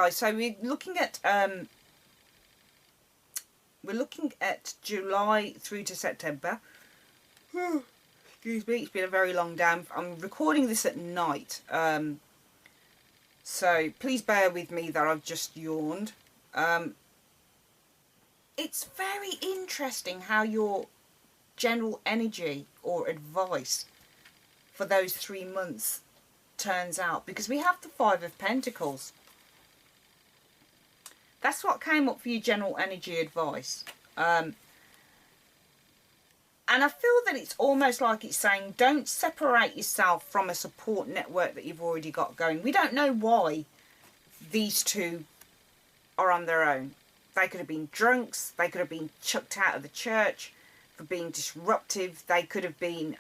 July. So we're looking at July through to September. Excuse me, it's been a very long day. I'm recording this at night, so please bear with me that I've just yawned. It's very interesting how your general energy or advice for those 3 months turns out, because we have the Five of Pentacles. That's what came up for your general energy advice. And I feel that it's almost like it's saying, don't separate yourself from a support network that you've already got going. We don't know why these two are on their own. They could have been drunks. They could have been chucked out of the church for being disruptive. They could have been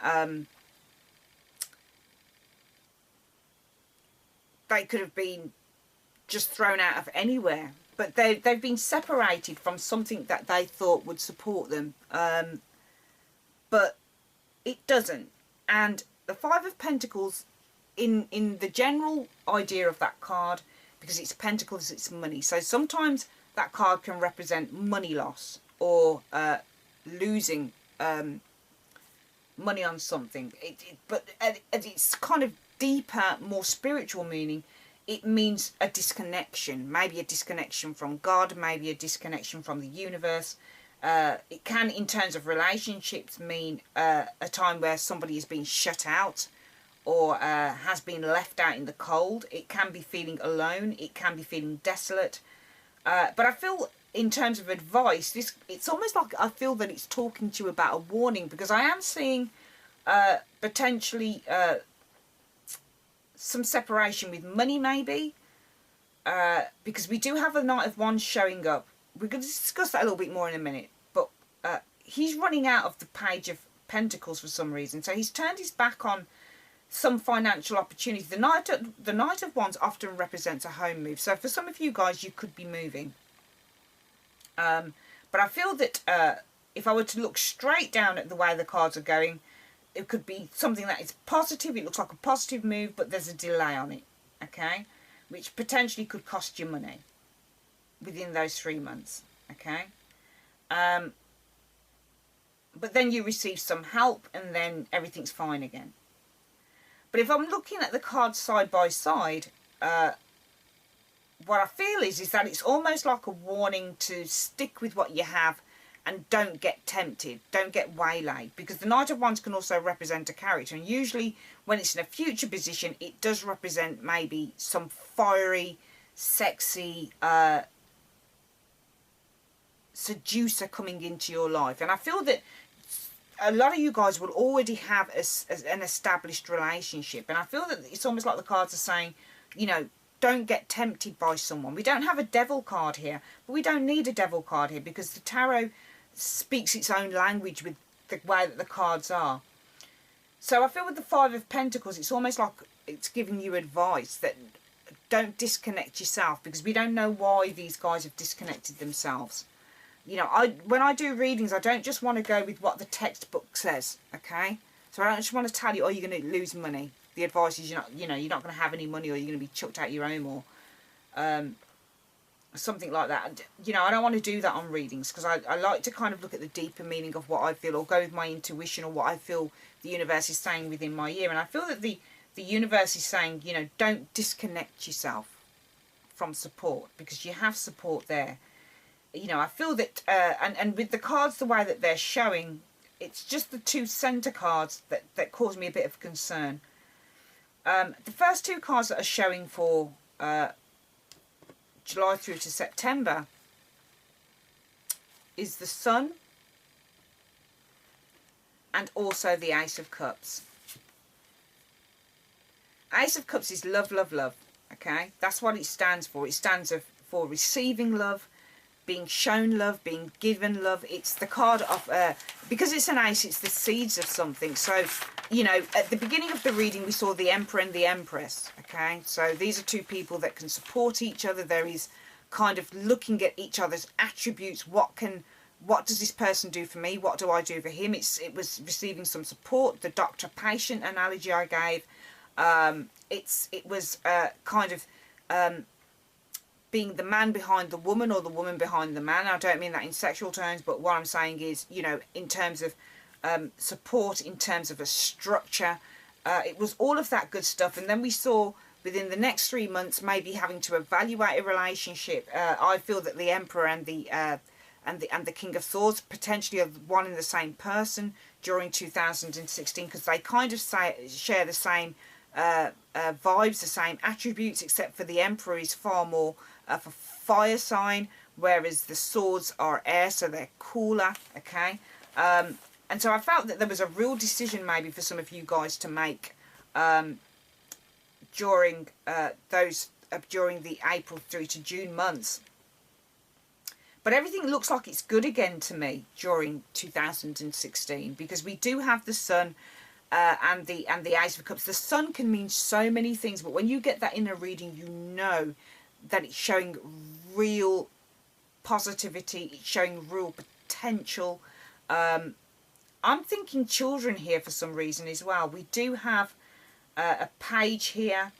just thrown out of anywhere. But they've been separated from something that they thought would support them. But it doesn't. And the Five of Pentacles, in the general idea of that card, because it's Pentacles, it's money. So sometimes that card can represent money loss or losing money on something. But it's kind of deeper, more spiritual meaning. It means a disconnection, maybe a disconnection from God, maybe a disconnection from the universe. It can, in terms of relationships, mean a time where somebody has been shut out or has been left out in the cold. It can be feeling alone. It can be feeling desolate. But I feel, in terms of advice, it's almost like I feel that it's talking to you about a warning, because I am seeing potentially some separation with money, maybe, because we do have a Knight of Wands showing up. We're going to discuss that a little bit more in a minute, but he's running out of the Page of Pentacles for some reason, so he's turned his back on some financial opportunity. The Knight of Wands often represents a home move, so for some of you guys, you could be moving. But I feel that if I were to look straight down at the way the cards are going, it could be something that is positive. It looks like a positive move, but there's a delay on it, okay? Which potentially could cost you money within those 3 months, okay? But then you receive some help and then everything's fine again. But if I'm looking at the cards side by side, what I feel is that it's almost like a warning to stick with what you have and don't get tempted, don't get waylaid, because the Knight of Wands can also represent a character, and usually when it's in a future position, it does represent maybe some fiery, sexy seducer coming into your life. And I feel that a lot of you guys will already have an established relationship, and I feel that it's almost like the cards are saying, you know, don't get tempted by someone. We don't have a devil card here, but we don't need a devil card here, because the tarot speaks its own language with the way that the cards are. So I feel with the Five of Pentacles, it's almost like it's giving you advice that don't disconnect yourself, because we don't know why these guys have disconnected themselves. You know, when I do readings, I don't just want to go with what the textbook says, okay? So I don't just want to tell you, oh, you're going to lose money. The advice is you're not going to have any money, or you're going to be chucked out your home, or something like that. You know, I don't want to do that on readings, because I like to kind of look at the deeper meaning of what I feel, or go with my intuition, or what I feel the universe is saying within my year. And I feel that the universe is saying, you know, don't disconnect yourself from support, because you have support there. You know, I feel that, and with the cards the way that they're showing, it's just the two centre cards that cause me a bit of concern. The first two cards that are showing for July through to September is the Sun and also the Ace of Cups. Ace of Cups is love, love, love, okay? That's what it stands for. It stands for receiving love, being shown love, being given love. It's the card of, because it's an ace, it's the seeds of something. So, you know, at the beginning of the reading, we saw the Emperor and the Empress, okay? So these are two people that can support each other. There is kind of looking at each other's attributes. What does this person do for me? What do I do for him? It was receiving some support. The doctor-patient analogy I gave, it was kind of being the man behind the woman or the woman behind the man. I don't mean that in sexual terms, but what I'm saying is, you know, in terms of support, in terms of a structure. It was all of that good stuff. And then we saw within the next 3 months maybe having to evaluate a relationship. I feel that the Emperor and the King of Swords potentially are one and the same person during 2016, because they kind of share the same vibes, the same attributes, except for the Emperor is far more of a fire sign, whereas the Swords are air, so they're cooler. Okay. And so I felt that there was a real decision maybe for some of you guys to make during the April through to June months. But everything looks like it's good again to me during 2016, because we do have the Sun and the Ace of Cups. The Sun can mean so many things, but when you get that inner reading, you know that it's showing real positivity, it's showing real potential. I'm thinking children here for some reason as well. We do have a page here.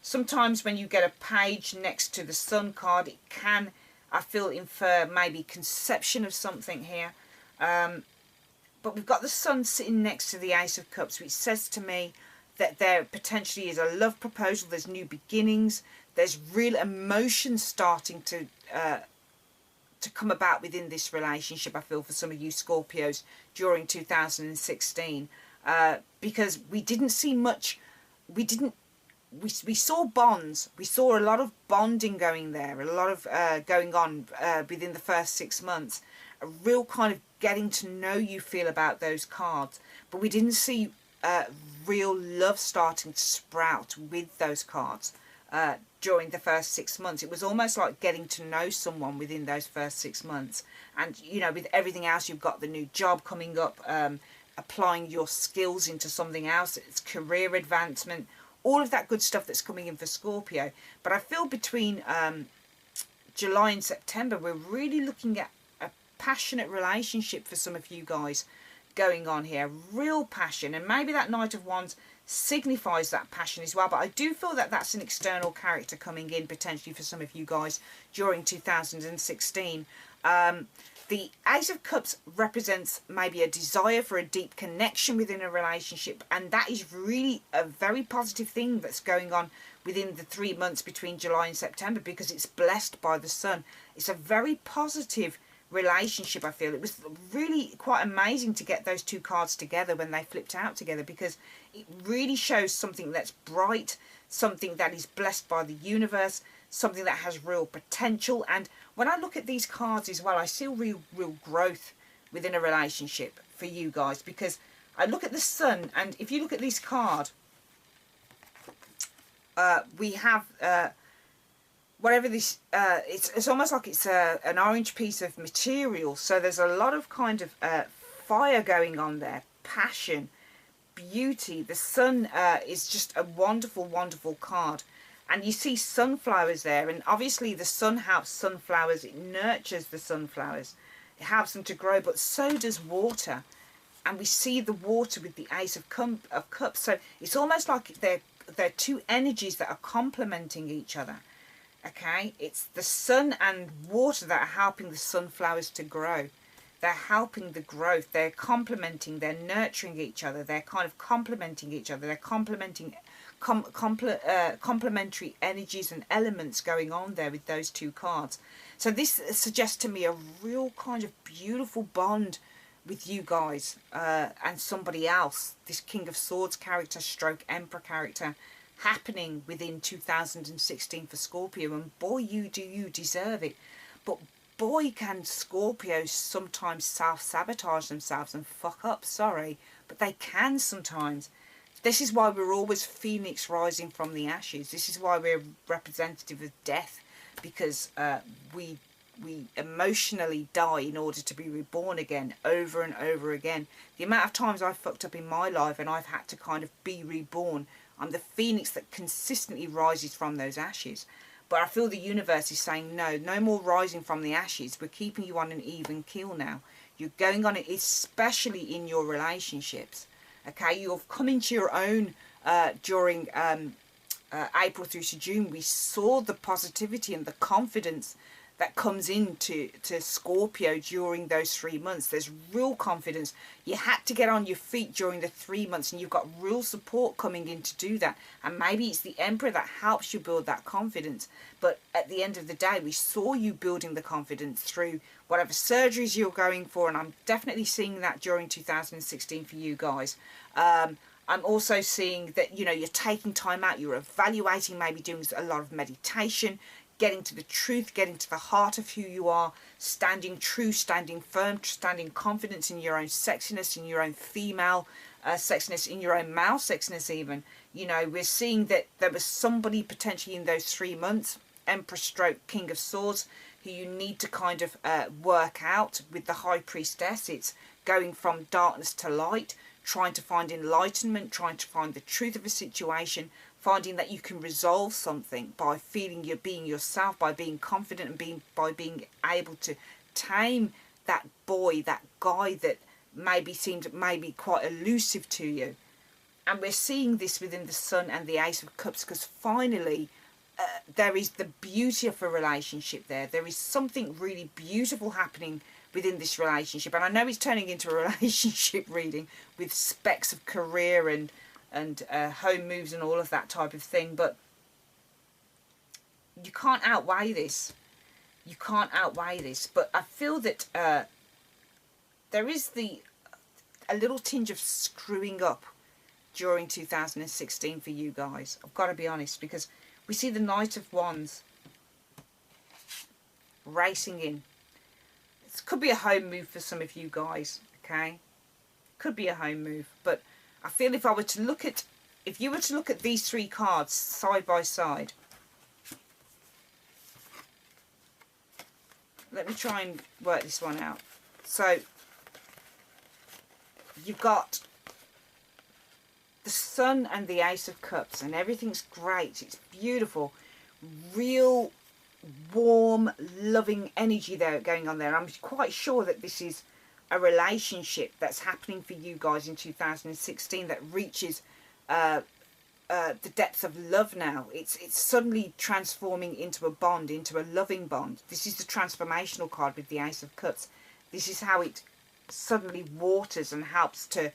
Sometimes when you get a page next to the Sun card, it can, I feel, infer maybe conception of something here. But we've got the Sun sitting next to the Ace of Cups, which says to me that there potentially is a love proposal. There's new beginnings. There's real emotion starting to come about within this relationship, I feel, for some of you Scorpios during 2016. Because we didn't see much, we saw bonds, we saw a lot of bonding going there, a lot of going on within the first 6 months, a real kind of getting to know you feel about those cards, but we didn't see real love starting to sprout with those cards during the first 6 months. It was almost like getting to know someone within those first 6 months. And, you know, with everything else, you've got the new job coming up, applying your skills into something else, it's career advancement, all of that good stuff that's coming in for Scorpio. But I feel between July and September, we're really looking at a passionate relationship for some of you guys going on here, real passion. And maybe that Knight of Wands signifies that passion as well, but I do feel that that's an external character coming in potentially for some of you guys during 2016. The Ace of Cups represents maybe a desire for a deep connection within a relationship, and that is really a very positive thing that's going on within the 3 months between July and September, because it's blessed by the Sun. It's a very positive relationship, I feel. It was really quite amazing to get those two cards together when they flipped out together, because it really shows something that's bright, something that is blessed by the universe, something that has real potential. And when I look at these cards as well, I see real growth within a relationship for you guys, because I look at the Sun, and if you look at this card, we have whatever this, it's almost like it's an orange piece of material. So there's a lot of kind of fire going on there, passion, beauty. The Sun is just a wonderful card. And you see sunflowers there, and obviously the Sun helps sunflowers. It nurtures the sunflowers. It helps them to grow, but so does water. And we see the water with the Ace of Cups. So it's almost like they're two energies that are complementing each other. Okay, it's the Sun and water that are helping the sunflowers to grow. They're helping the growth. They're complementing. They're nurturing each other. They're kind of complementing each other. They're complementing complementary energies and elements going on there with those two cards. So this suggests to me a real kind of beautiful bond with you guys and somebody else. This King of Swords character stroke Emperor character happening within 2016 for Scorpio. And boy, do you deserve it. But boy, can Scorpios sometimes self-sabotage themselves and fuck up, sorry, but they can sometimes. This is why we're always phoenix rising from the ashes. This is why we're representative of death, because we emotionally die in order to be reborn again, over and over again. The amount of times I've fucked up in my life and I've had to kind of be reborn, I'm the phoenix that consistently rises from those ashes. But I feel the universe is saying, no more rising from the ashes. We're keeping you on an even keel now. You're going on it, especially in your relationships. Okay, you've come into your own during April through to June, we saw the positivity and the confidence that comes into Scorpio during those 3 months. There's real confidence. You had to get on your feet during the 3 months, and you've got real support coming in to do that. And maybe it's the Emperor that helps you build that confidence. But at the end of the day, we saw you building the confidence through whatever surgeries you're going for, and I'm definitely seeing that during 2016 for you guys. I'm also seeing that, you know, you're taking time out, you're evaluating, maybe doing a lot of meditation, getting to the truth, getting to the heart of who you are, standing true, standing firm, standing confident in your own sexiness, in your own female sexiness, in your own male sexiness even. You know, we're seeing that there was somebody potentially in those 3 months, Emperor stroke King of Swords, who you need to kind of work out with the High Priestess. It's going from darkness to light, trying to find enlightenment, trying to find the truth of a situation, finding that you can resolve something by feeling you're being yourself, by being confident, and by being able to tame that boy, that guy that maybe seemed maybe quite elusive to you. And we're seeing this within the Sun and the Ace of Cups, because finally there is the beauty of a relationship there. There is something really beautiful happening within this relationship. And I know it's turning into a relationship reading with specks of career and home moves and all of that type of thing, but you can't outweigh this. You can't outweigh this. But I feel that there is a little tinge of screwing up during 2016 for you guys. I've got to be honest, because we see the Knight of Wands racing in. This could be a home move for some of you guys, okay? Could be a home move, but I feel if you were to look at these 3 cards side by side, let me try and work this one out. So you've got the Sun and the Ace of Cups, and everything's great. It's beautiful, real warm, loving energy there going on there. I'm quite sure that this is a relationship that's happening for you guys in 2016 that reaches the depths of love now. It's suddenly transforming into a bond, into a loving bond. This is the transformational card with the Ace of Cups. This is how it suddenly waters and helps to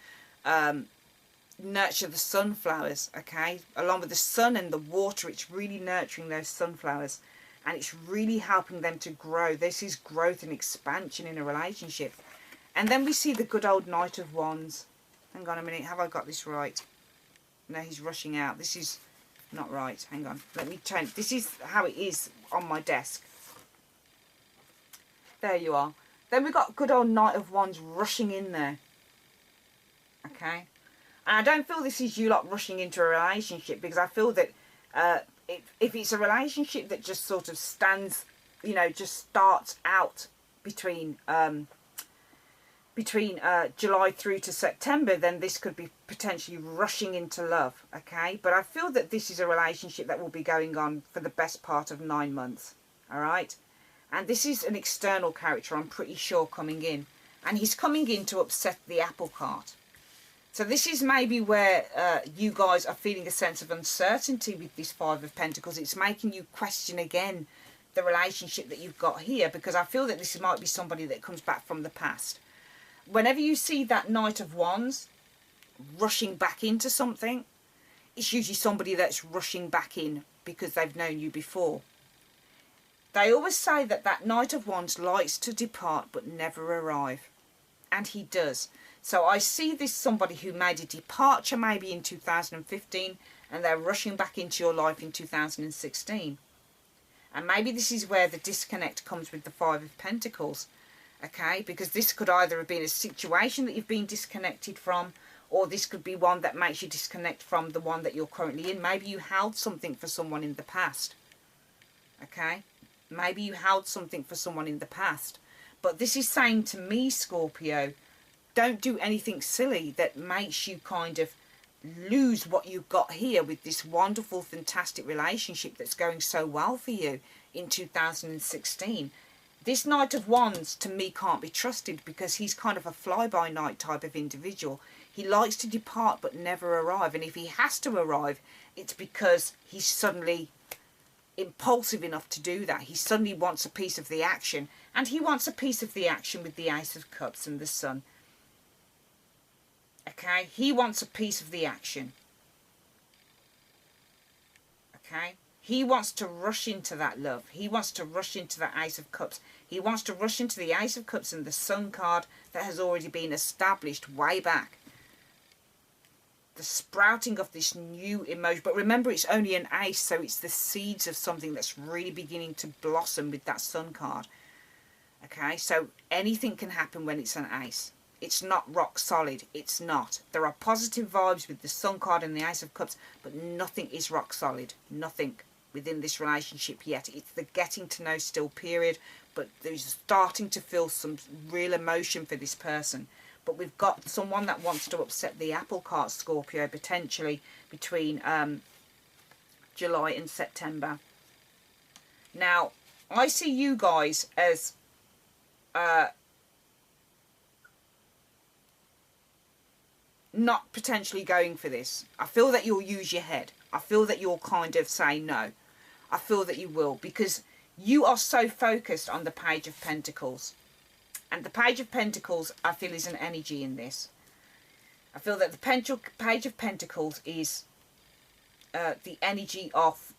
nurture the sunflowers, okay? Along with the sun and the water, it's really nurturing those sunflowers, and it's really helping them to grow. This is growth and expansion in a relationship. And then we see the good old Knight of Wands. Hang on a minute, have I got this right? No, he's rushing out. This is not right. Hang on, let me change. This is how it is on my desk. There you are. Then we've got good old Knight of Wands rushing in there. Okay? And I don't feel this is you lot rushing into a relationship, because I feel that if it's a relationship that just sort of stands, you know, just starts out between July through to September, then this could be potentially rushing into love, okay? But I feel that this is a relationship that will be going on for the best part of 9 months, all right? And this is an external character, I'm pretty sure, coming in. And he's coming in to upset the apple cart. So this is maybe where you guys are feeling a sense of uncertainty with this Five of Pentacles. It's making you question again the relationship that you've got here, because I feel that this might be somebody that comes back from the past. Whenever you see that Knight of Wands rushing back into something, it's usually somebody that's rushing back in because they've known you before. They always say that that Knight of Wands likes to depart but never arrive. And he does. So I see this somebody who made a departure maybe in 2015 and they're rushing back into your life in 2016. And maybe this is where the disconnect comes with the Five of Pentacles. Okay, because this could either have been a situation that you've been disconnected from, or this could be one that makes you disconnect from the one that you're currently in. Maybe you held something for someone in the past. Okay, maybe you held something for someone in the past. But this is saying to me, Scorpio, don't do anything silly that makes you kind of lose what you've got here with this wonderful, fantastic relationship that's going so well for you in 2016. This Knight of Wands, to me, can't be trusted because he's kind of a fly-by-night type of individual. He likes to depart but never arrive. And if he has to arrive, it's because he's suddenly impulsive enough to do that. He suddenly wants a piece of the action, and he wants a piece of the action with the Ace of Cups and the Sun. Okay, he wants a piece of the action. Okay, he wants to rush into that love. He wants to rush into that Ace of Cups. He wants to rush into the Ace of Cups and the Sun card that has already been established way back. The sprouting of this new emotion. But remember, it's only an ace, so it's the seeds of something that's really beginning to blossom with that Sun card. Okay, so anything can happen when it's an ace. It's not rock solid. It's not. There are positive vibes with the Sun card and the Ace of Cups, but nothing is rock solid. Nothing within this relationship yet. It's the getting to know still period, but there's starting to feel some real emotion for this person. But we've got someone that wants to upset the apple cart, Scorpio, potentially between July and September. Now, I see you guys as not potentially going for this. I feel that you'll use your head. I feel that you'll kind of say no. I feel that you will, because you are so focused on the Page of Pentacles. And the Page of Pentacles, I feel, is an energy in this. I feel that the Page of Pentacles is the energy of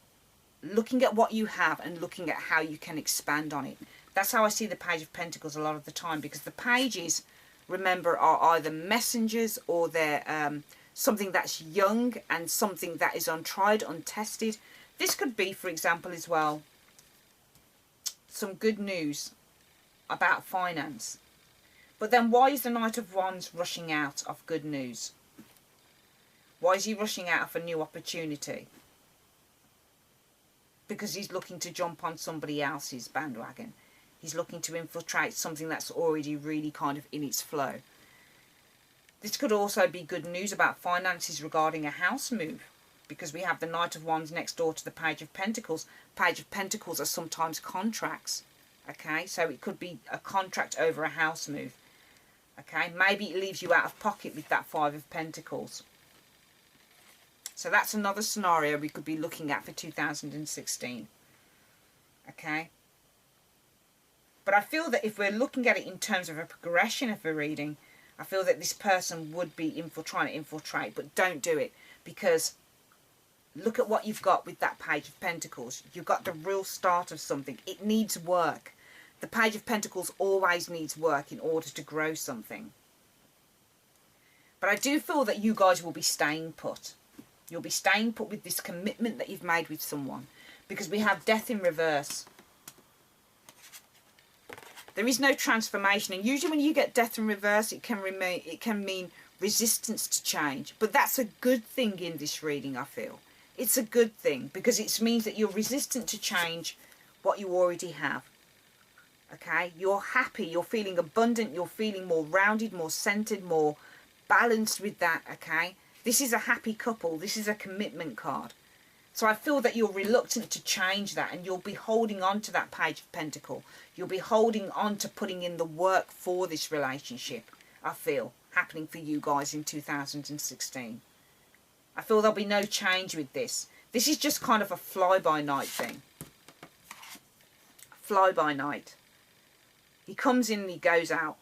looking at what you have and looking at how you can expand on it. That's how I see the Page of Pentacles a lot of the time, because the pages, remember, are either messengers or they're something that's young and something that is untried, untested. This could be, for example, as well, some good news about finance. But then why is the Knight of Wands rushing out of good news? Why is he rushing out of a new opportunity? Because he's looking to jump on somebody else's bandwagon. He's looking to infiltrate something that's already really kind of in its flow. This could also be good news about finances regarding a house move, because we have the Knight of Wands next door to the Page of Pentacles. Page of Pentacles are sometimes contracts. Okay, so it could be a contract over a house move. Okay, maybe it leaves you out of pocket with that Five of Pentacles. So that's another scenario we could be looking at for 2016. Okay. But I feel that if we're looking at it in terms of a progression of a reading, I feel that this person would be trying to infiltrate, but don't do it, because look at what you've got with that Page of Pentacles. You've got the real start of something. It needs work. The Page of Pentacles always needs work in order to grow something. But I do feel that you guys will be staying put. You'll be staying put with this commitment that you've made with someone, because we have Death in reverse. There is no transformation, and usually when you get Death in reverse, it can mean resistance to change. But that's a good thing in this reading, I feel. It's a good thing, because it means that you're resistant to change what you already have. Okay? You're happy, you're feeling abundant, you're feeling more rounded, more centered, more balanced with that, okay? This is a happy couple. This is a commitment card. So I feel that you're reluctant to change that, and you'll be holding on to that Page of Pentacle. You'll be holding on to putting in the work for this relationship, I feel, happening for you guys in 2016. I feel there'll be no change with this. This is just kind of a fly-by-night thing. Fly-by-night. He comes in and he goes out.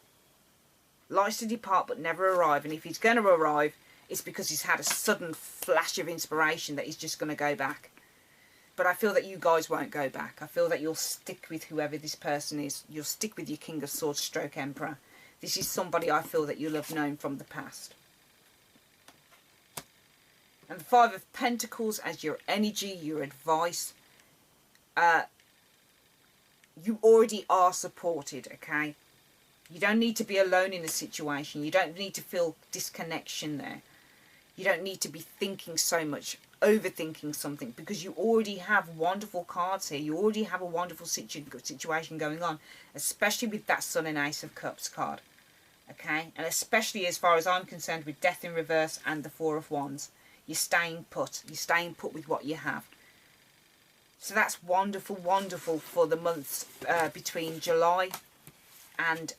Likes to depart but never arrive. And if he's going to arrive, it's because he's had a sudden flash of inspiration that he's just going to go back. But I feel that you guys won't go back. I feel that you'll stick with whoever this person is. You'll stick with your King of Swords stroke Emperor. This is somebody I feel that you'll have known from the past. And the Five of Pentacles as your energy, your advice. You already are supported, okay? You don't need to be alone in a situation. You don't need to feel disconnection there. You don't need to be thinking so much, overthinking something, because you already have wonderful cards here. You already have a wonderful situation going on, especially with that Sun and Ace of Cups card. Okay? And especially as far as I'm concerned with Death in reverse and the Four of Wands. You're staying put. You're staying put with what you have. So that's wonderful, wonderful for the months between July and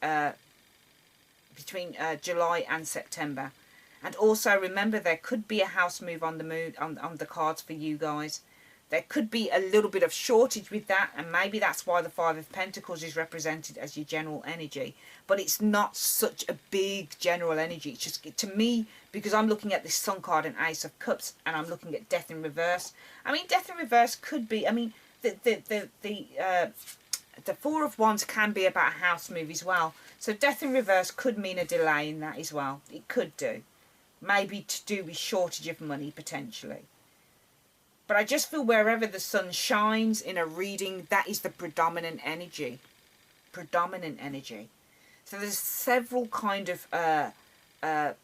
July and September. And also remember, there could be a house move on the moon, on the cards for you guys. There could be a little bit of shortage with that, and maybe that's why the Five of Pentacles is represented as your general energy. But it's not such a big general energy. It's just, to me, because I'm looking at this Sun card and Ace of Cups, and I'm looking at Death in Reverse. I mean, Death in Reverse could be, I mean, the Four of Wands can be about a house move as well. So Death in Reverse could mean a delay in that as well. It could do. Maybe to do with shortage of money, potentially. But I just feel wherever the sun shines in a reading, that is the predominant energy. Predominant energy. So there's several kind of kind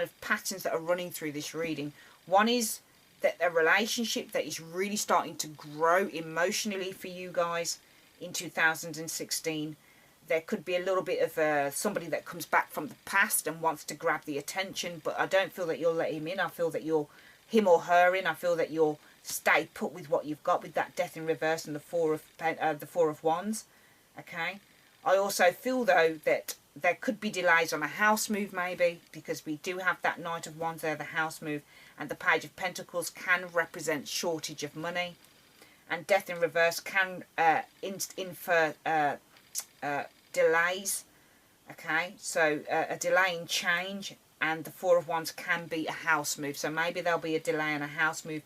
of patterns that are running through this reading. One is that a relationship that is really starting to grow emotionally for you guys in 2016. There could be a little bit of somebody that comes back from the past and wants to grab the attention, but I don't feel that you'll let him in. I feel that you'll him or her in. I feel that you'll stay put with what you've got with that Death in Reverse and the Four of Wands. Okay. I also feel though that there could be delays on a house move, maybe, because we do have that Knight of Wands there, the house move, and the Page of Pentacles can represent shortage of money, and Death in Reverse can infer delays. Okay, so a delay in change, and the Four of Wands can be a house move. So maybe there'll be a delay in a house move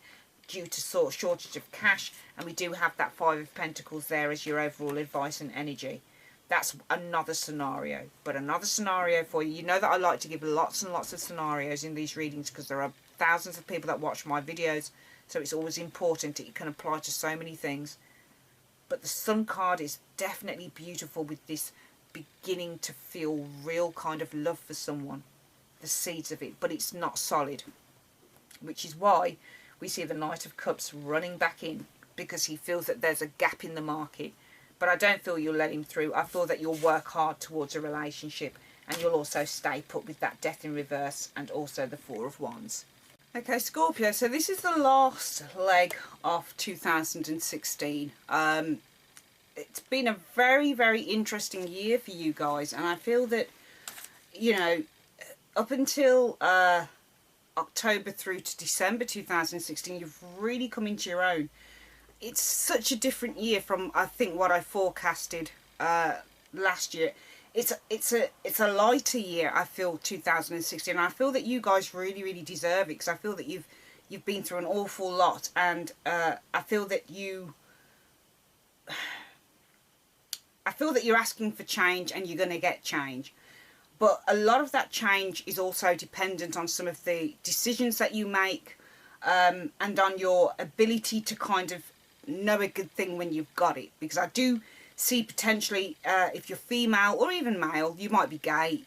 due to sort of shortage of cash, and we do have that Five of Pentacles there as your overall advice and energy. That's another scenario. But another scenario for you. You know that I like to give lots and lots of scenarios in these readings because there are thousands of people that watch my videos. So it's always important that it can apply to so many things. But the Sun card is definitely beautiful with this beginning to feel real kind of love for someone. The seeds of it. But it's not solid. Which is why we see the Knight of Cups running back in. Because he feels that there's a gap in the market. But I don't feel you'll let him through. I feel that you'll work hard towards a relationship. And you'll also stay put with that Death in Reverse and also the Four of Wands. Okay, Scorpio. So this is the last leg of 2016. It's been a very, very interesting year for you guys. And I feel that, you know, up until October through to December 2016, you've really come into your own. It's such a different year from, I think, what I forecasted last year. It's a lighter year, I feel, 2016. And I feel that you guys really, really deserve it, because I feel that you've been through an awful lot, and I feel that you're asking for change, and you're going to get change. But a lot of that change is also dependent on some of the decisions that you make, and on your ability to kind of know a good thing when you've got it. Because I do see potentially, if you're female or even male, you might be gay.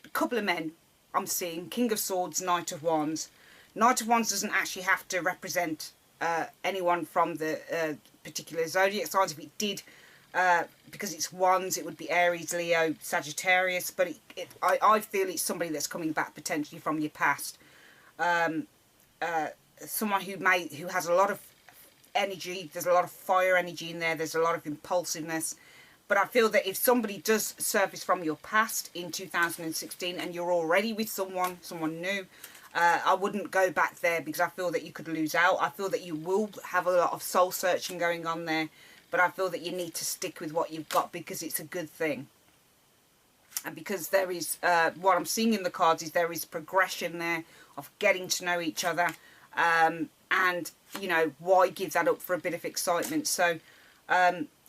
A couple of men I'm seeing, King of Swords, Knight of Wands. Knight of Wands doesn't actually have to represent anyone from the particular zodiac signs. If it did, because it's wands, it would be Aries, Leo, Sagittarius. But I feel it's somebody that's coming back potentially from your past. Someone who has a lot of energy. There's a lot of fire energy in there. There's a lot of impulsiveness. But I feel that if somebody does surface from your past in 2016 and you're already with someone new, I wouldn't go back there, because I feel that you could lose out. I feel that you will have a lot of soul searching going on there. But I feel that you need to stick with what you've got, because it's a good thing. And because there is, what I'm seeing in the cards is there is progression there of getting to know each other. And, you know, why give that up for a bit of excitement? So,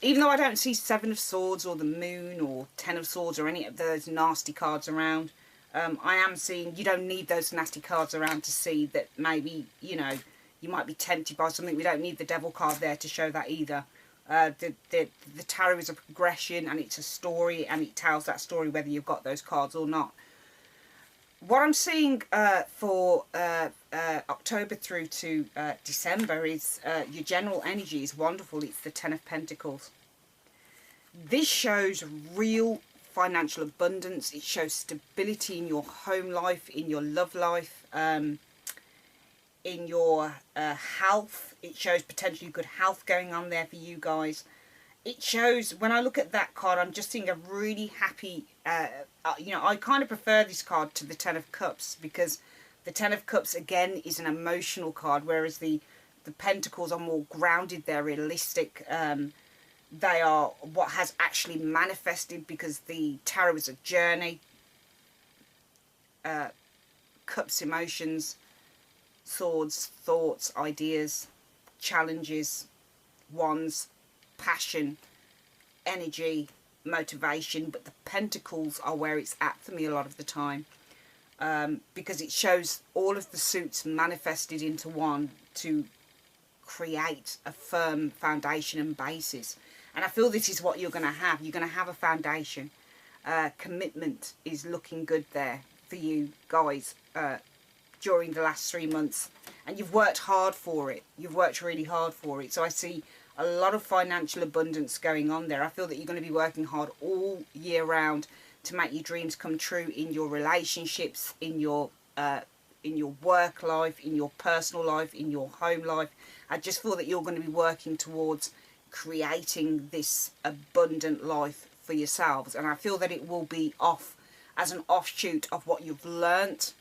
even though I don't see Seven of Swords or the Moon or Ten of Swords or any of those nasty cards around, I am seeing you don't need those nasty cards around to see that maybe, you know, you might be tempted by something. We don't need the Devil card there to show that either. The tarot is a progression, and it's a story, and it tells that story whether you've got those cards or not. What I'm seeing for October through to December is your general energy is wonderful. It's the Ten of Pentacles. This shows real financial abundance. It shows stability in your home life, in your love life, in your health. It shows potentially good health going on there for you guys. it shows, when I look at that card, I'm just seeing a really happy, you know, I kind of prefer this card to the Ten of Cups, because the Ten of Cups, again, is an emotional card, whereas the Pentacles are more grounded, they're realistic, they are what has actually manifested, because the Tarot is a journey. Cups, emotions, swords, thoughts, ideas, challenges, wands, passion, energy, motivation. But the Pentacles are where it's at for me a lot of the time, because it shows all of the suits manifested into one to create a firm foundation and basis. And I feel this is what you're going to have. You're going to have a foundation. Commitment is looking good there for you guys during the last 3 months, and you've worked hard for it. You've worked really hard for it. So I see a lot of financial abundance going on there. I feel that you're going to be working hard all year round to make your dreams come true in your relationships, in your work life, in your personal life, in your home life. I just feel that you're going to be working towards creating this abundant life for yourselves, and I feel that it will be off as an offshoot of what you've learnt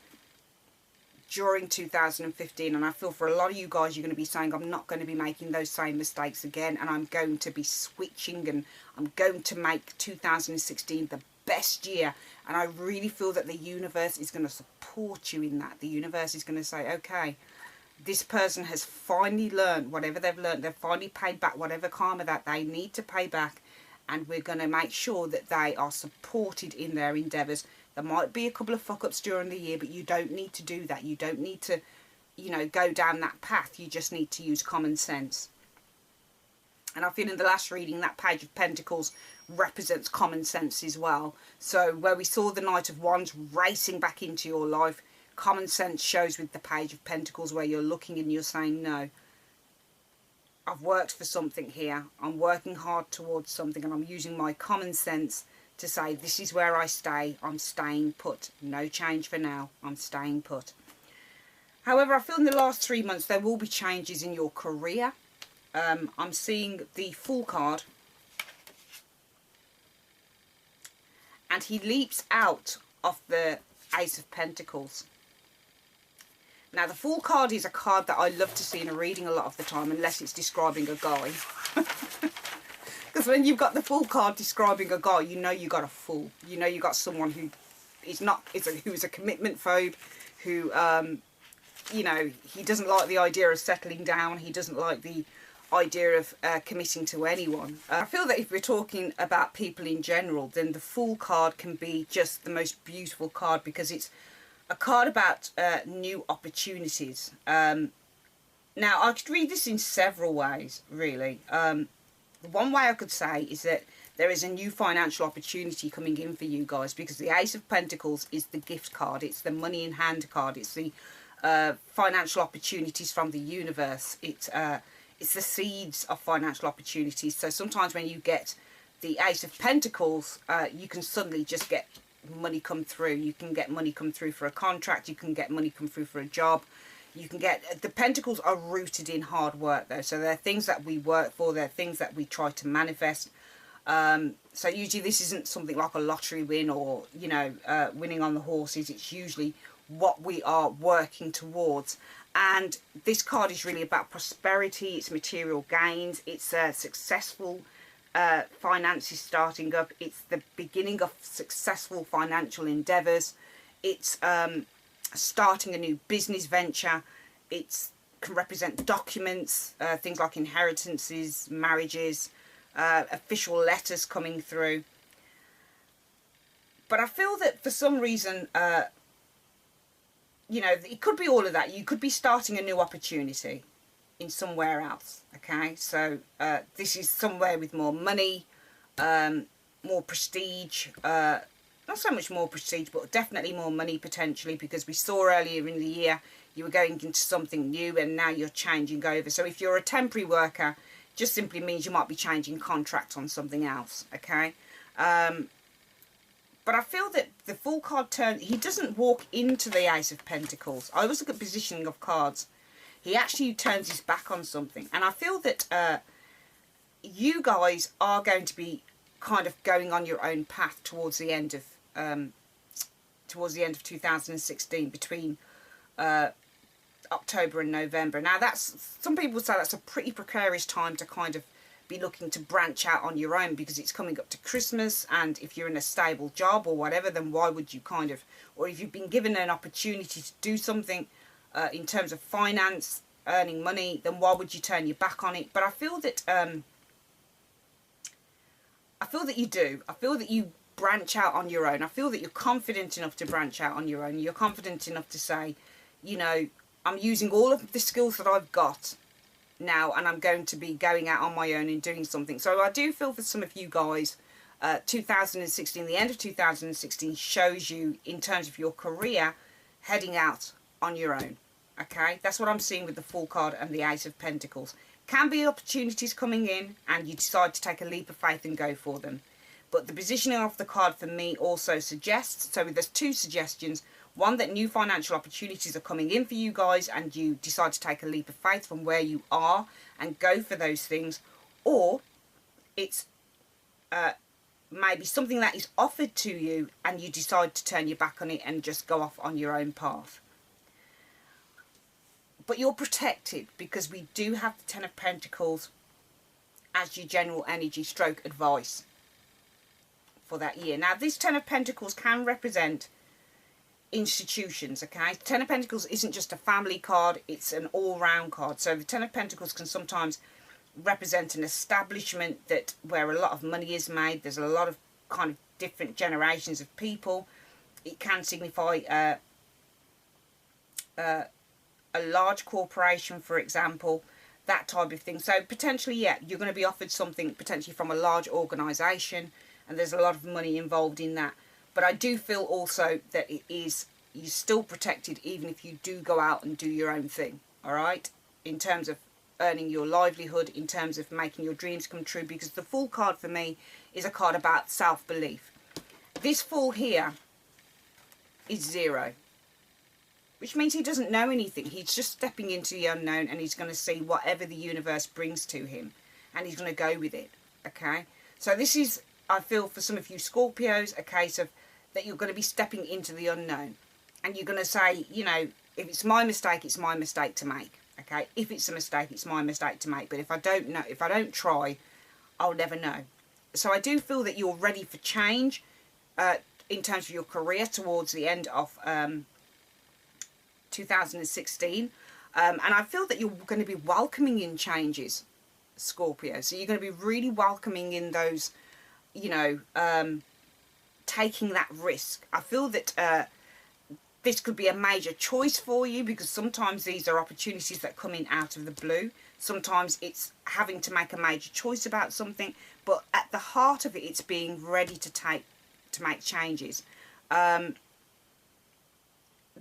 during 2015. And I feel for a lot of you guys, you're going to be saying, I'm not going to be making those same mistakes again, and I'm going to be switching, and I'm going to make 2016 the best year. And I really feel that the universe is going to support you in that. The universe is going to say, okay, this person has finally learned whatever they've learned. They've finally paid back whatever karma that they need to pay back, and we're going to make sure that they are supported in their endeavours. There might be a couple of fuck-ups during the year, but you don't need to do that. You don't need to, you know, go down that path. You just need to use common sense. And I feel in the last reading, that Page of Pentacles represents common sense as well. So where we saw the Knight of Wands racing back into your life, common sense shows with the Page of Pentacles, where you're looking and you're saying, no, I've worked for something here. I'm working hard towards something, and I'm using my common sense to say, this is where I stay. I'm staying put. No change for now. I'm staying put. However, I feel in the last 3 months there will be changes in your career. I'm seeing the Fool card, and he leaps out of the Ace of Pentacles. Now, the Fool card is a card that I love to see in a reading a lot of the time, unless it's describing a guy. Because when you've got the Fool card describing a guy, you know you got a fool. You know you got someone who is not, who is a commitment phobe, who, you know, he doesn't like the idea of settling down. He doesn't like the idea of committing to anyone. I feel that if we're talking about people in general, then the Fool card can be just the most beautiful card, because it's a card about new opportunities. Now, I could read this in several ways, really. The one way I could say is that there is a new financial opportunity coming in for you guys, because the Ace of Pentacles is the gift card. It's the money in hand card. It's the financial opportunities from the universe. It's the seeds of financial opportunities. So sometimes when you get the Ace of Pentacles, you can suddenly just get money come through. You can get money come through for a contract. You can get money come through for a job. You can get, the Pentacles are rooted in hard work though. So they're things that we work for. They're things that we try to manifest. So usually this isn't something like a lottery win or, you know, winning on the horses. It's usually what we are working towards. And this card is really about prosperity. It's material gains. It's successful finances starting up. It's the beginning of successful financial endeavours. It's starting a new business venture. It can represent documents, things like inheritances, marriages, official letters coming through. But I feel that for some reason, you know, it could be all of that. You could be starting a new opportunity in somewhere else, okay? So this is somewhere with more money, more prestige, not so much more prestige, but definitely more money potentially, because we saw earlier in the year you were going into something new and now you're changing over. So if you're a temporary worker, just simply means you might be changing contract on something else, okay? But I feel that the Fool card he doesn't walk into the Ace of Pentacles. I always look at positioning of cards. He actually turns his back on something. And I feel that you guys are going to be kind of going on your own path towards the end of 2016, between October and November. Now, that's, some people say that's a pretty precarious time to kind of be looking to branch out on your own, because it's coming up to Christmas, and if you're in a stable job or whatever, then why would you kind of, or if you've been given an opportunity to do something in terms of finance, earning money, then why would you turn your back on it? But I feel that you do. I feel that you branch out on your own. I feel that you're confident enough to branch out on your own. You're confident enough to say, you know, I'm using all of the skills that I've got now, and I'm going to be going out on my own and doing something. So I do feel for some of you guys, 2016, the end of 2016 shows you, in terms of your career, heading out on your own. Okay, that's what I'm seeing with the Fool card and the Ace of Pentacles. Can be opportunities coming in, and you decide to take a leap of faith and go for them. But the positioning of the card for me also suggests, so there's two suggestions. One, that new financial opportunities are coming in for you guys, and you decide to take a leap of faith from where you are and go for those things. Or it's maybe something that is offered to you, and you decide to turn your back on it and just go off on your own path. But you're protected, because we do have the Ten of Pentacles as your general energy stroke advice for that year. Now, this Ten of Pentacles can represent institutions, okay? Ten of Pentacles isn't just a family card, it's an all-round card. So the Ten of Pentacles can sometimes represent an establishment that where a lot of money is made. There's a lot of kind of different generations of people. It can signify a large corporation, for example, that type of thing. So potentially, yeah, you're going to be offered something potentially from a large organisation, and there's a lot of money involved in that. But I do feel also that you're still protected, even if you do go out and do your own thing, all right? In terms of earning your livelihood, in terms of making your dreams come true, because the Fool card for me is a card about self-belief. This Fool here is 0, which means he doesn't know anything. He's just stepping into the unknown, and he's going to see whatever the universe brings to him, and he's going to go with it, okay? So this is, I feel, for some of you Scorpios, a case of that you're going to be stepping into the unknown, and you're going to say, you know, if it's my mistake, it's my mistake to make, okay? If it's a mistake, it's my mistake to make. But if I don't know, if I don't try, I'll never know. So I do feel that you're ready for change in terms of your career towards the end of 2016. And I feel that you're going to be welcoming in changes, Scorpio. So you're going to be really welcoming in those, you know, taking that risk. I feel that this could be a major choice for you, because sometimes these are opportunities that come in out of the blue. Sometimes it's having to make a major choice about something, but at the heart of it, it's being ready to make changes.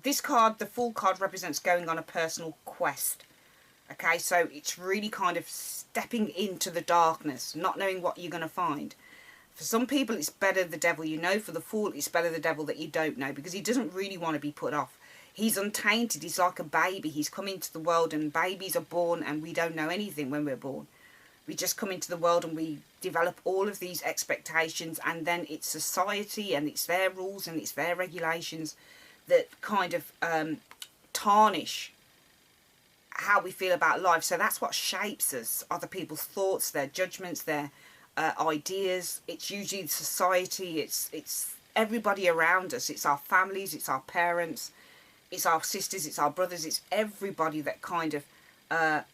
This card, the Fool card, represents going on a personal quest. Okay, so it's really kind of stepping into the darkness, not knowing what you're going to find. For some people, it's better the devil you know. For the Fool, it's better the devil that you don't know, because he doesn't really want to be put off. He's untainted. He's like a baby. He's come into the world, and babies are born, and we don't know anything when we're born. We just come into the world, and we develop all of these expectations, and then it's society, and it's their rules, and it's their regulations that kind of tarnish how we feel about life. So that's what shapes us. Other people's thoughts, their judgments, their ideas. It's usually society, it's everybody around us. It's our families, it's our parents, it's our sisters, it's our brothers, it's everybody that kind of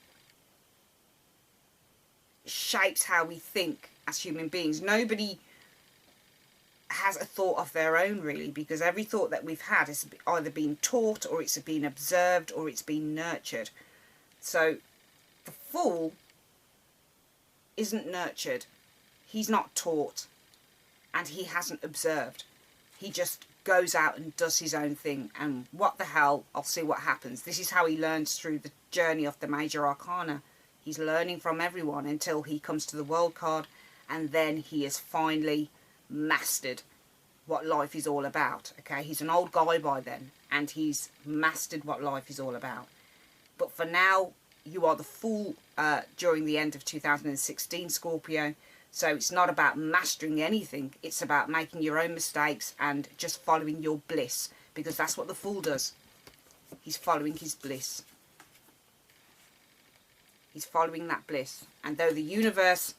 shapes how we think as human beings. Nobody has a thought of their own, really, because every thought that we've had has either been taught, or it's been observed, or it's been nurtured. So the Fool isn't nurtured. He's not taught, and he hasn't observed. He just goes out and does his own thing, and what the hell, I'll see what happens. This is how he learns through the journey of the major arcana. He's learning from everyone until he comes to the World card, and then he has finally mastered what life is all about. Okay, he's an old guy by then, and he's mastered what life is all about. But for now, you are the Fool during the end of 2016, Scorpio. So it's not about mastering anything. It's about making your own mistakes and just following your bliss, because that's what the Fool does. He's following his bliss. He's following that bliss. And though the universe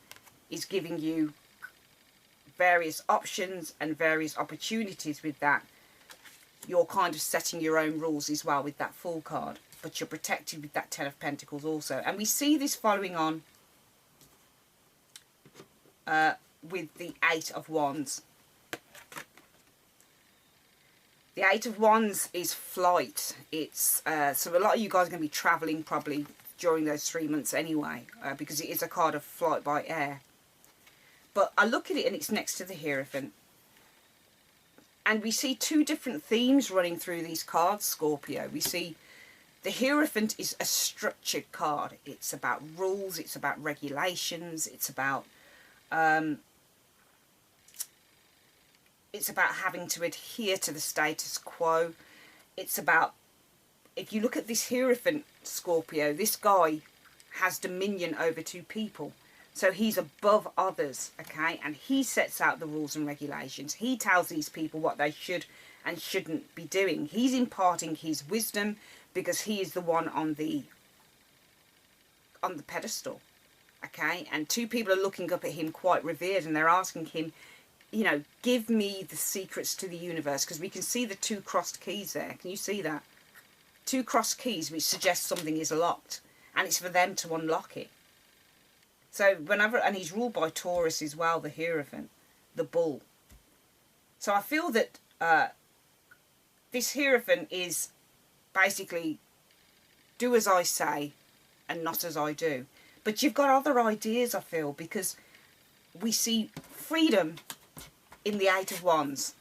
is giving you various options and various opportunities with that, you're kind of setting your own rules as well with that Fool card. But you're protected with that Ten of Pentacles also. And we see this following on with the Eight of Wands. The Eight of Wands is flight. It's so a lot of you guys are going to be travelling probably during those 3 months anyway, because it is a card of flight by air. But I look at it and it's next to the Hierophant. And we see two different themes running through these cards, Scorpio. We see the Hierophant is a structured card. It's about rules, it's about regulations, it's about having to adhere to the status quo. It's about, if you look at this Hierophant, Scorpio, this guy has dominion over two people. So he's above others, okay? And he sets out the rules and regulations. He tells these people what they should and shouldn't be doing. He's imparting his wisdom because he is the one on the pedestal, okay? And two people are looking up at him quite revered, and they're asking him, you know, give me the secrets to the universe, because we can see the two crossed keys there. Can you see that? Two crossed keys, which suggests something is locked, and it's for them to unlock it. So whenever, and he's ruled by Taurus as well, the Hierophant, the bull. So I feel that this Hierophant is basically do as I say and not as I do. But you've got other ideas, I feel, because we see freedom in the Eight of Wands,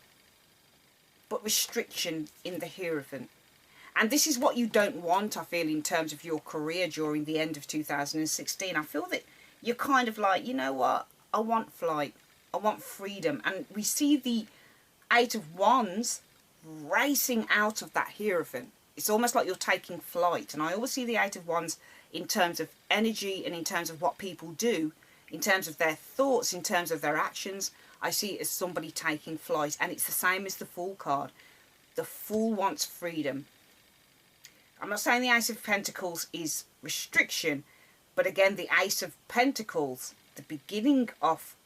but restriction in the Hierophant. And this is what you don't want, I feel, in terms of your career during the end of 2016. I feel that you're kind of like, you know what, I want flight, I want freedom. And we see the Eight of Wands racing out of that Hierophant. It's almost like you're taking flight. And I always see the Eight of Wands in terms of energy and in terms of what people do, in terms of their thoughts, in terms of their actions. I see it as somebody taking flight. And it's the same as the Fool card. The Fool wants freedom. I'm not saying the Ace of Pentacles is restriction, but again, the Ace of Pentacles, the beginning of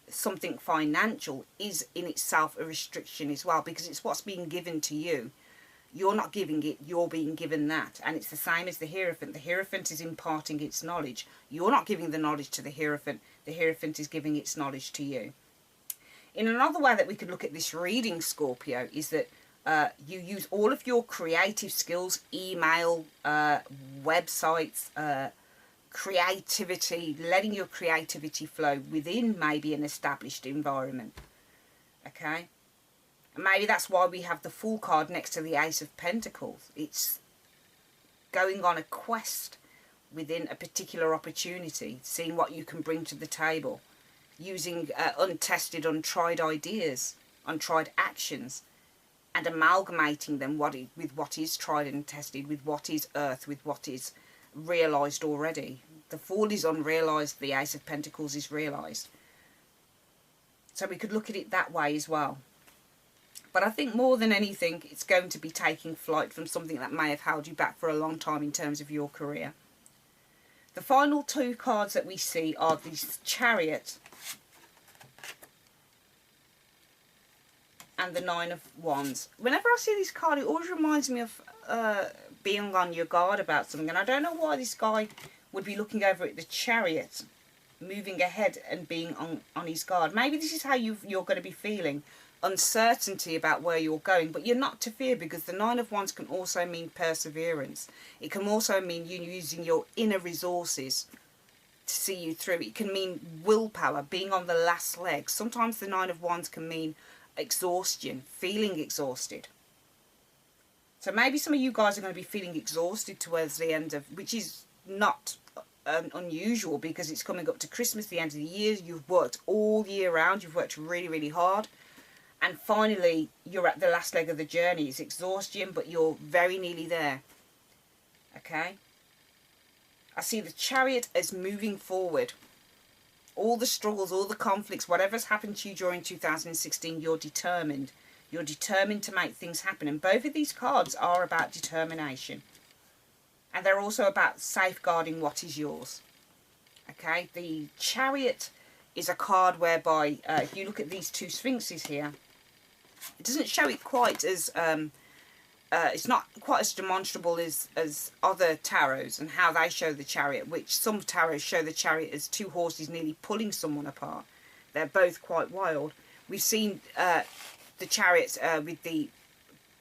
something financial, is in itself a restriction as well, because it's what's being given to you. You're not giving it, you're being given that. And it's the same as the Hierophant. The Hierophant is imparting its knowledge. You're not giving the knowledge to the Hierophant is giving its knowledge to you. In another way that we could look at this reading, Scorpio, is that you use all of your creative skills, email, websites, creativity, letting your creativity flow within maybe an established environment, okay? And maybe that's why we have the Fool card next to the Ace of Pentacles. It's going on a quest within a particular opportunity, seeing what you can bring to the table, using untested, untried ideas, untried actions, and amalgamating them with what is tried and tested, with what is earth, with what is realised already. The Fool is unrealised, the Ace of Pentacles is realised. So we could look at it that way as well. But I think more than anything, it's going to be taking flight from something that may have held you back for a long time in terms of your career. The final two cards that we see are the Chariot and the Nine of Wands. Whenever I see this card, it always reminds me of being on your guard about something. And I don't know why this guy would be looking over at the Chariot, moving ahead and being on his guard. Maybe this is how you're going to be feeling. Uncertainty about where you're going, but you're not to fear, because the Nine of Wands can also mean perseverance. It can also mean you using your inner resources to see you through. It can mean willpower, being on the last leg. Sometimes the Nine of Wands can mean exhaustion, feeling exhausted. So maybe some of you guys are going to be feeling exhausted towards the end of, which is not unusual, because it's coming up to Christmas, the end of the year. You've worked all year round, you've worked really, really hard. And finally, you're at the last leg of the journey. It's exhaustion, but you're very nearly there. Okay? I see the Chariot as moving forward. All the struggles, all the conflicts, whatever's happened to you during 2016, you're determined. You're determined to make things happen. And both of these cards are about determination. And they're also about safeguarding what is yours. Okay, the Chariot is a card whereby, if you look at these two Sphinxes here, it doesn't show it quite as, it's not quite as demonstrable as other tarots and how they show the Chariot, which some tarots show the Chariot as two horses nearly pulling someone apart. They're both quite wild. We've seen the Chariots with the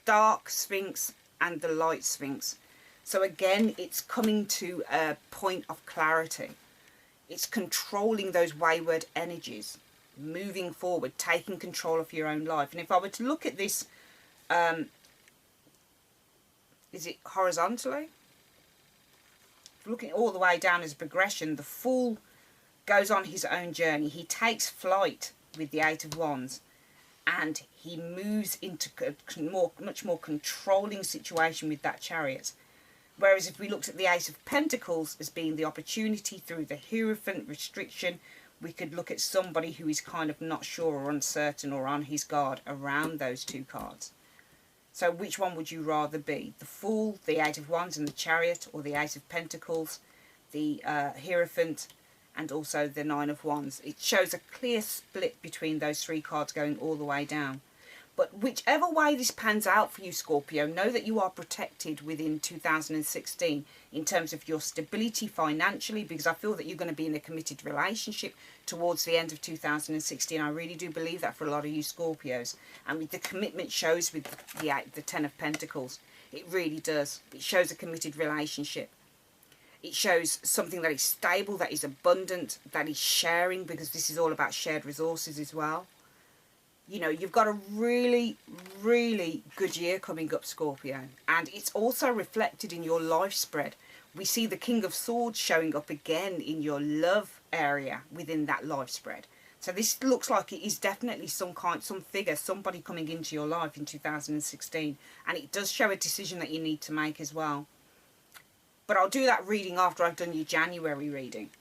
dark Sphinx and the light Sphinx. So again, it's coming to a point of clarity. It's controlling those wayward energies, moving forward, taking control of your own life. And if I were to look at this, is it horizontally? Looking all the way down as a progression, the Fool goes on his own journey. He takes flight with the Eight of Wands, and he moves into a much more controlling situation with that Chariot. Whereas if we looked at the Ace of Pentacles as being the opportunity through the Hierophant restriction, we could look at somebody who is kind of not sure or uncertain or on his guard around those two cards. So which one would you rather be? The Fool, the Eight of Wands and the Chariot, or the Ace of Pentacles, the Hierophant, and also the Nine of Wands? It shows a clear split between those three cards going all the way down. But whichever way this pans out for you, Scorpio, know that you are protected within 2016 in terms of your stability financially, because I feel that you're going to be in a committed relationship towards the end of 2016. I really do believe that for a lot of you Scorpios. And with the commitment shows with the Ten of Pentacles. It really does. It shows a committed relationship. It shows something that is stable, that is abundant, that is sharing, because this is all about shared resources as well. You know, you've got a really, really good year coming up, Scorpio. And it's also reflected in your life spread. We see the King of Swords showing up again in your love area within that life spread. So this looks like it is definitely some figure, somebody coming into your life in 2016. And it does show a decision that you need to make as well. But I'll do that reading after I've done your January reading.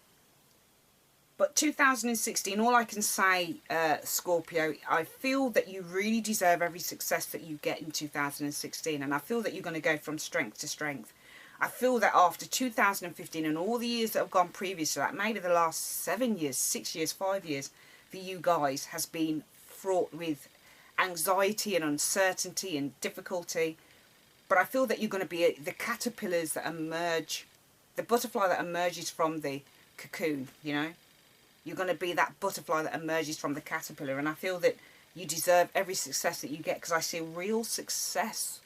But 2016, all I can say, Scorpio, I feel that you really deserve every success that you get in 2016. And I feel that you're going to go from strength to strength. I feel that after 2015 and all the years that have gone previous to that, maybe the last 7 years, 6 years, 5 years, for you guys has been fraught with anxiety and uncertainty and difficulty. But I feel that you're going to be the caterpillars that emerge, the butterfly that emerges from the cocoon, you know. You're going to be that butterfly that emerges from the caterpillar. And I feel that you deserve every success that you get, because I see real success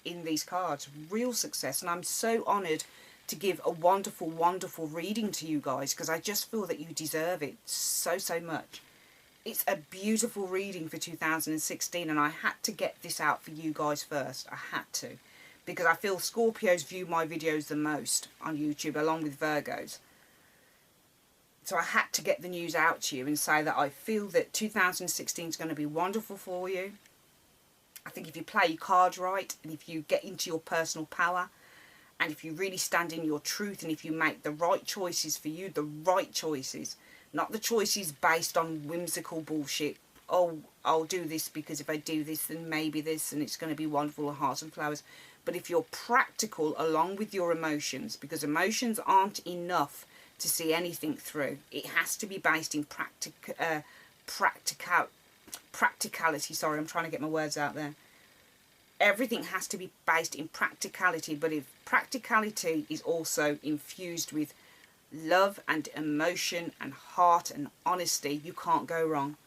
in these cards. Real success. And I'm so honoured to give a wonderful, wonderful reading to you guys, because I just feel that you deserve it so, so much. It's a beautiful reading for 2016. And I had to get this out for you guys first. I had to. Because I feel Scorpios view my videos the most on YouTube, along with Virgos. So I had to get the news out to you and say that I feel that 2016 is going to be wonderful for you. I think if you play your cards right, and if you get into your personal power, and if you really stand in your truth, and if you make the right choices for you, the right choices, not the choices based on whimsical bullshit. Oh, I'll do this because if I do this, then maybe this, and it's going to be wonderful, and hearts and flowers. But if you're practical along with your emotions, because emotions aren't enough to see anything through. It has to be based in practicality. Sorry, I'm trying to get my words out there. Everything has to be based in practicality, but if practicality is also infused with love and emotion and heart and honesty, you can't go wrong.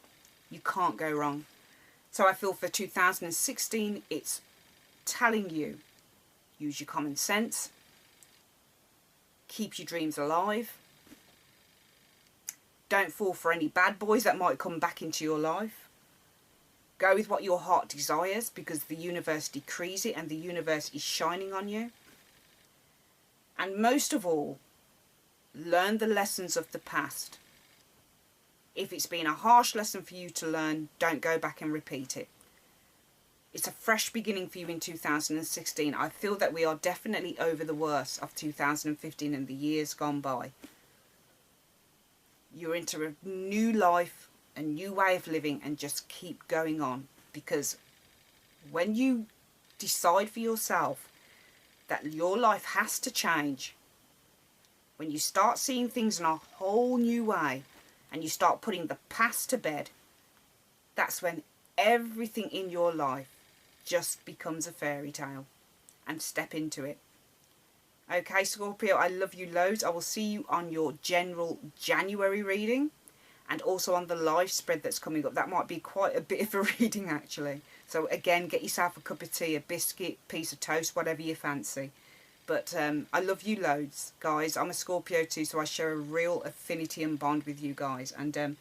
You can't go wrong. So I feel for 2016, it's telling you, use your common sense, keep your dreams alive. Don't fall for any bad boys that might come back into your life. Go with what your heart desires, because the universe decrees it and the universe is shining on you. And most of all, learn the lessons of the past. If it's been a harsh lesson for you to learn, don't go back and repeat it. It's a fresh beginning for you in 2016. I feel that we are definitely over the worst of 2015 and the years gone by. You're into a new life, a new way of living, and just keep going on. Because when you decide for yourself that your life has to change, when you start seeing things in a whole new way and you start putting the past to bed, that's when everything in your life just becomes a fairy tale. And step into it. Okay, Scorpio, I love you loads. I will see you on your general January reading and also on the live spread that's coming up. That might be quite a bit of a reading, actually. So again, get yourself a cup of tea, a biscuit, piece of toast, whatever you fancy. But I love you loads, guys. I'm a Scorpio too, so I share a real affinity and bond with you guys. And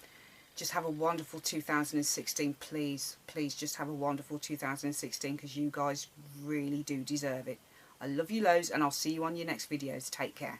just have a wonderful 2016, please. Please just have a wonderful 2016 because you guys really do deserve it. I love you loads and I'll see you on your next videos. Take care.